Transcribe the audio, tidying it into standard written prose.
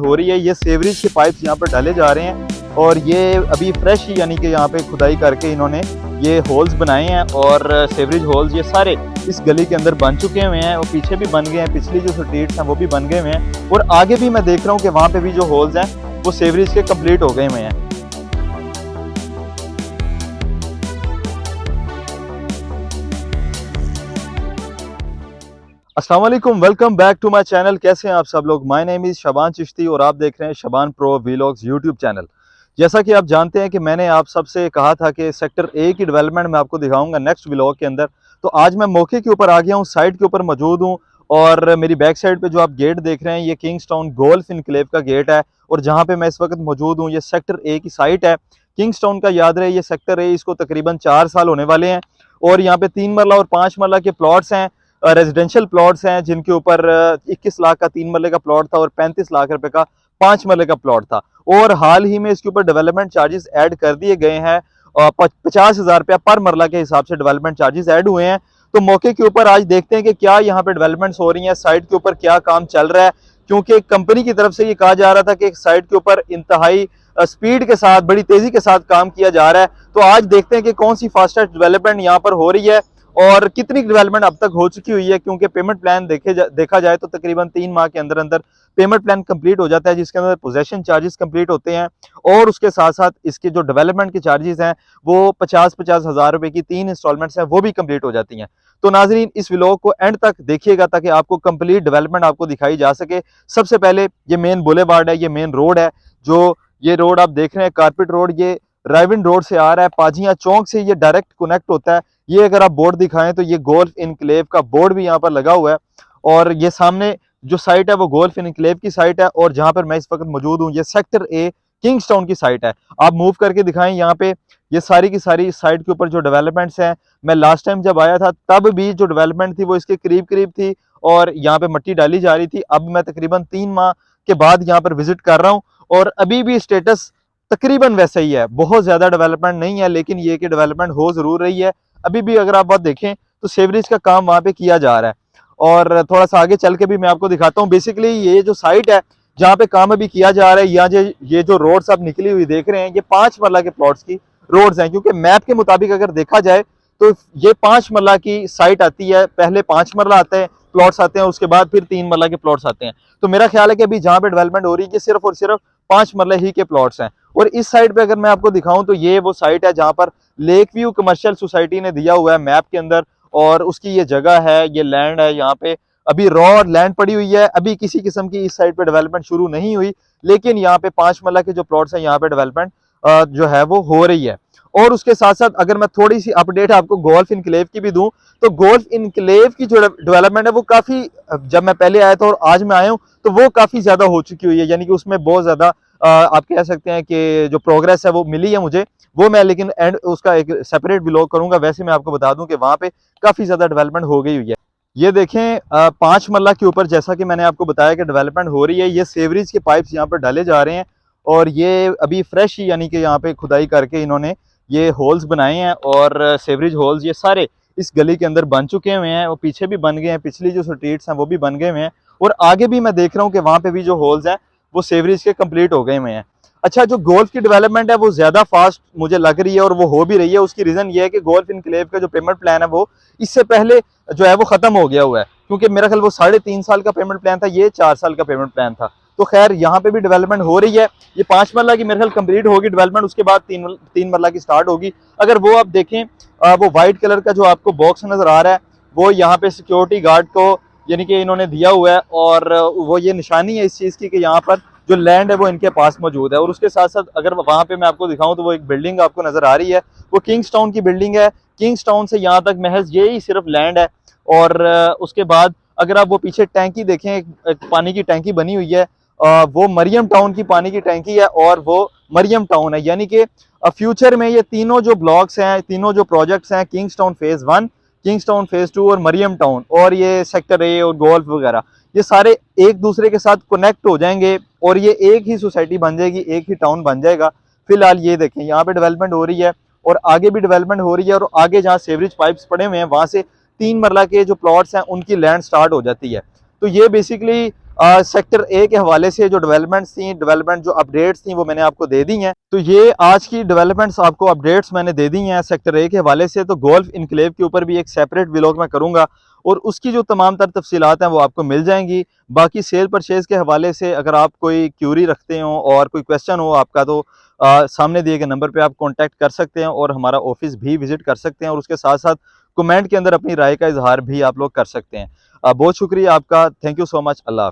हो रही है। ये सीवरेज के पाइप्स यहाँ पर डाले जा रहे हैं और ये अभी फ्रेश ही यानी कि यहाँ पे खुदाई करके इन्होंने ये होल्स बनाए हैं और सीवरेज होल्स ये सारे इस गली के अंदर बन चुके हुए हैं और पीछे भी बन गए हैं, पिछली जो स्ट्रीट्स हैं वो भी बन गए हुए हैं और आगे भी मैं देख रहा हूँ कि वहाँ पे भी जो होल्स हैं वो सीवरेज के कंप्लीट हो गए हुए हैं। अस्सलाम वालेकुम, welcome back to my channel. कैसे हैं आप सब लोग? My name is Shaban Chishti और आप देख रहे हैं Shaban pro vlogs YouTube channel. जैसा कि आप जानते हैं कि मैंने आप सबसे कहा था कि सेक्टर ए की डेवलपमेंट मैं आपको दिखाऊंगा नेक्स्ट व्लॉग के अंदर। तो आज मैं मौके के ऊपर आ गया हूँ, साइट के ऊपर मौजूद हूँ और मेरी बैक साइड पे जो आप गेट देख रहे हैं ये किंग्सटाउन गोल्फ इनक्लेव का गेट है और जहाँ पे मैं इस वक्त मौजूद हूँ ये सेक्टर ए की साइट है। किंग्सटाउन का याद रहे ये सेक्टर ए, इसको तकरीबन 4 साल होने वाले हैं और यहाँ पे 3 मरला और 5 मरला के प्लॉट्स हैं, रेजिडेंशियल प्लॉट्स हैं जिनके ऊपर 21 लाख का 3 मरले का प्लॉट था और 35 लाख रुपए का 5 मरले का प्लॉट था और हाल ही में इसके ऊपर डेवलपमेंट चार्जेस ऐड कर दिए गए हैं और 50,000 रुपया पर मरला के हिसाब से डेवलपमेंट चार्जेस ऐड हुए हैं। तो मौके के ऊपर आज देखते हैं कि क्या यहाँ पे डेवलपमेंट्स हो रही हैं, साइट के ऊपर क्या काम चल रहा है, क्योंकि कंपनी की तरफ से ये कहा जा रहा था कि साइट के ऊपर इंतहाई स्पीड के साथ, बड़ी तेजी के साथ काम किया जा रहा है। तो आज देखते हैं कि कौन सी फास्टेस्ट डेवलपमेंट यहाँ पर हो रही है और कितनी डेवलपमेंट अब तक हो चुकी हुई है, क्योंकि पेमेंट प्लान देखा जाए तो तकरीबन 3 माह के अंदर अंदर पेमेंट प्लान कंप्लीट हो जाता है जिसके अंदर पोजेशन चार्जेस कंप्लीट होते हैं और उसके साथ साथ इसके जो डेवलपमेंट के चार्जेस हैं वो 50-50 हज़ार रुपए की 3 इंस्टॉलमेंट्स हैं वो भी कंप्लीट हो जाती हैं। तो नाजरीन इस व्लॉग को एंड तक देखिएगा ताकि आपको कंप्लीट डेवलपमेंट आपको दिखाई जा सके। सबसे पहले ये मेन बुलेवार्ड है, ये मेन रोड है, जो ये रोड आप देख रहे हैं कारपेट रोड, ये रायविंड रोड से आ रहा है, पाजियां चौक से ये डायरेक्ट कनेक्ट होता है। ये अगर आप बोर्ड दिखाएं तो ये गोल्फ इनक्लेव का बोर्ड भी यहाँ पर लगा हुआ है और ये सामने जो साइट है वो गोल्फ इनक्लेव की साइट है और जहां पर मैं इस वक्त मौजूद हूँ ये सेक्टर ए किंग्सटाउन की साइट है। आप मूव करके दिखाएं यहाँ पे ये सारी की सारी साइट के ऊपर जो डेवलपमेंट्स हैं, मैं लास्ट टाइम जब आया था तब भी जो डेवलपमेंट थी वो इसके करीब करीब थी और यहाँ पे मिट्टी डाली जा रही थी। अब मैं तकरीबन 3 माह के बाद यहाँ पर विजिट कर रहा हूँ और अभी भी स्टेटस तकरीबन वैसा ही है, बहुत ज्यादा डेवलपमेंट नहीं है लेकिन ये कि डेवलपमेंट हो जरूर रही है। अभी भी अगर आप बात देखें तो सीवरेज का काम वहां पे किया जा रहा है और थोड़ा सा आगे चल के भी मैं आपको दिखाता हूँ। बेसिकली ये जो साइट है जहाँ पे काम अभी किया जा रहा है, यहाँ ये जो रोड्स आप निकली हुई देख रहे हैं ये 5 मरला के प्लॉट्स की रोड्स हैं, क्योंकि मैप के मुताबिक अगर देखा जाए तो ये 5 मरला की साइट आती है, पहले 5 मरला आते हैं प्लॉट्स आते हैं, उसके बाद फिर 3 मरला के प्लॉट्स आते हैं। तो मेरा ख्याल है कि अभी जहाँ पे डेवलपमेंट हो रही है सिर्फ और सिर्फ 5 मरले ही के प्लॉट्स हैं और इस साइड पे अगर मैं आपको दिखाऊं तो ये वो साइट है जहां पर लेक व्यू कमर्शियल सोसाइटी ने दिया हुआ है मैप के अंदर और उसकी ये जगह है, ये लैंड है, यहाँ पे अभी रॉ लैंड पड़ी हुई है, अभी किसी किस्म की इस साइड पे डेवलपमेंट शुरू नहीं हुई लेकिन यहाँ पे 5 मरला के जो प्लॉट्स हैं यहाँ पे डेवलपमेंट जो है वो हो रही है। और उसके साथ साथ अगर मैं थोड़ी सी अपडेट आपको गोल्फ इनक्लेव की भी दूं तो गोल्फ इनक्लेव की जो डेवलपमेंट है वो काफी, जब मैं पहले आया था और आज मैं आया हूँ तो वो काफी ज्यादा हो चुकी हुई है, यानी कि उसमें बहुत ज्यादा आप कह सकते हैं कि जो प्रोग्रेस है वो मिली है मुझे, वो मैं लेकिन एंड उसका एक सेपरेट व्लॉग करूंगा। वैसे मैं आपको बता दूं कि वहां पे काफी ज्यादा डेवलपमेंट हो गई हुई है। ये देखें 5 मरला के ऊपर जैसा कि मैंने आपको बताया कि डेवलपमेंट हो रही है, ये सीवरेज के पाइप्स यहाँ पर डाले जा रहे हैं और ये अभी फ्रेश ही यानी कि यहाँ पे खुदाई करके इन्होंने ये होल्स बनाए हैं और सीवरेज होल्स ये सारे इस गली के अंदर बन चुके हुए हैं और पीछे भी बन गए हैं, पिछली जो स्ट्रीट्स हैं वो भी बन गए हुए हैं और आगे भी मैं देख रहा हूँ कि वहां पे भी जो होल्स हैं वो सीवरेज के कंप्लीट हो गए हुए हैं। अच्छा, जो गोल्फ की डेवलपमेंट है वो ज्यादा फास्ट मुझे लग रही है और वो हो भी रही है। उसकी रीजन ये है कि गोल्फ इनक्लेव का जो पेमेंट प्लान है वो इससे पहले जो है वो खत्म हो गया हुआ है, क्योंकि मेरा ख्याल वो 3.5 साल का पेमेंट प्लान था, ये 4 साल का पेमेंट प्लान था। तो खैर यहाँ पे भी डेवलपमेंट हो रही है, ये 5 मरला की मेरे ख्याल कंप्लीट होगी डेवलपमेंट, उसके बाद 3 मरला की स्टार्ट होगी। अगर वो आप देखें वो व्हाइट कलर का जो आपको बॉक्स नजर आ रहा है वो यहाँ पे सिक्योरिटी गार्ड को यानी कि इन्होंने दिया हुआ है और वो ये निशानी है इस चीज की कि यहाँ पर जो लैंड है वो इनके पास मौजूद है। और उसके साथ साथ अगर वहां पे मैं आपको दिखाऊं तो वो एक बिल्डिंग आपको नजर आ रही है, वो किंग्सटाउन की बिल्डिंग है। किंग्सटाउन से यहाँ तक महज यही सिर्फ लैंड है और उसके बाद अगर आप वो पीछे टैंकी देखें, एक पानी की टैंकी बनी हुई है, वो मरियम टाउन की पानी की टैंकी है और वो मरियम टाउन है, यानी कि फ्यूचर में ये तीनों जो ब्लॉक्स हैं, तीनों जो प्रोजेक्ट्स हैं, किंग्सटाउन फेज 1, किंग्सटाउन फेज 2 और मरियम टाउन और ये सेक्टर ए और गोल्फ वगैरह, ये सारे एक दूसरे के साथ कनेक्ट हो जाएंगे और ये एक ही सोसाइटी बन जाएगी, एक ही टाउन बन जाएगा। फिलहाल ये देखें यहाँ पे डेवलपमेंट हो रही है और आगे भी डेवलपमेंट हो रही है और आगे जहाँ सीवरेज पाइप्स पड़े हुए हैं वहां से 3 मरला के जो प्लॉट्स हैं उनकी लैंड स्टार्ट हो जाती है। तो ये बेसिकली सेक्टर ए के हवाले से जो डेवलपमेंट्स थी, डेवलपमेंट जो अपडेट्स थी वो मैंने आपको दे दी हैं। तो ये आज की डेवलपमेंट्स आपको अपडेट्स मैंने दे दी हैं सेक्टर ए के हवाले से। तो गोल्फ इनक्लेव के ऊपर भी एक सेपरेट व्लॉग मैं करूंगा और उसकी जो तमाम तर तफसीलात हैं वो आपको मिल जाएंगी। बाकी सेल परचेज के हवाले से अगर आप कोई क्यूरी रखते हो और कोई क्वेश्चन हो आपका, तो सामने दिए गए नंबर पे आप कांटेक्ट कर सकते हैं और हमारा ऑफिस भी विजिट कर सकते हैं और उसके साथ साथ कमेंट के अंदर अपनी राय का इजहार भी आप लोग कर सकते हैं। बहुत शुक्रिया आपका, थैंक यू सो मच, अल्लाह हाफ़िज़।